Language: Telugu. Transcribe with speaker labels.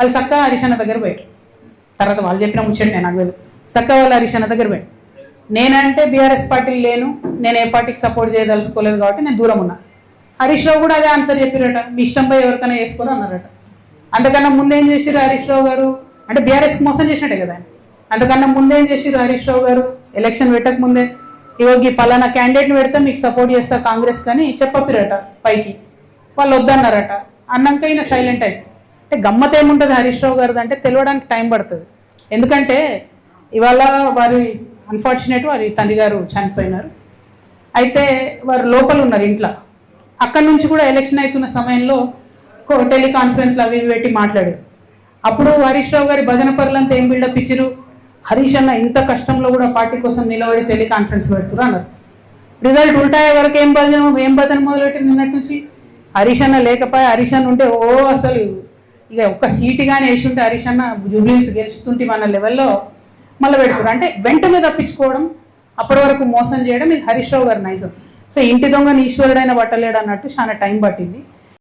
Speaker 1: వాళ్ళు చక్కగా హరీష్ అన్న దగ్గర పోయారు. తర్వాత వాళ్ళు చెప్పిన ముచ్చండి నాకు తెలియదు. చక్కగా వాళ్ళు హరీష్ అన్న దగ్గర పోయారు. నేనంటే బీఆర్ఎస్ పార్టీలు లేను, నేను ఏ పార్టీకి సపోర్ట్ చేయదలుచుకోలేదు కాబట్టి నేను దూరం ఉన్నా. హరీష్ రావు కూడా అదే ఆన్సర్ చెప్పారట, మీ ఇష్టంపై ఎవరికైనా వేసుకొని అన్నారట. అంతకన్నా ముందేం చేసిరు హరీష్ రావు గారు అంటే బీఆర్ఎస్కి మోసం చేసినట్టే కదా. అంతకన్నా ముందేం చేసిరు హరీష్ రావు గారు ఎలక్షన్ పెట్టక ముందే, ఇవ్వకి పలానా క్యాండిడేట్ని పెడితే మీకు సపోర్ట్ చేస్తా కాంగ్రెస్ కానీ చెప్పపిరట పైకి. వాళ్ళు వద్దన్నారట. అన్నాక ఈయన సైలెంట్ అయింది. అంటే గమ్మత్ ఏముంటుంది హరీష్ రావు గారిది అంటే తెలియడానికి టైం పడుతుంది. ఎందుకంటే ఇవాళ వారి అన్ఫార్చునేట్ వారి తండ్రి గారు చనిపోయినారు. అయితే వారు లోపల ఉన్నారు ఇంట్లో. అక్కడి నుంచి కూడా ఎలక్షన్ అవుతున్న సమయంలో టెలికాన్ఫరెన్స్లు అవి పెట్టి మాట్లాడారు. అప్పుడు హరీష్ రావు గారి భజన పరులంతా ఏం బిల్డప్ ఇచ్చిరు, హరీష్ అన్న ఇంత కష్టంలో కూడా పార్టీ కోసం నిలబడి టెలికాన్ఫరెన్స్ పెడుతురు అన్నారు. రిజల్ట్ ఉల్టాయే వరకు ఏం భజన మొదలెట్టింది నిన్నటి నుంచి. హరీష్ అన్న లేకపోయా, హరీష్ అన్న ఉంటే అసలు ఇక ఒక్క సీటు కానీ వేసి ఉంటే హరీష్ అన్న జూబ్లీస్ గెలుస్తుంటే మన లెవెల్లో మళ్ళీ పెడుతున్నారు. అంటే వెంటనే తప్పించుకోవడం, అప్పటి వరకు మోసం చేయడం ఇది హరీష్ రావు గారి నైజం. సో ఇంటి దొంగని ఈశ్వరుడైన పట్టలేడు అన్నట్టు చాలా టైం పట్టింది.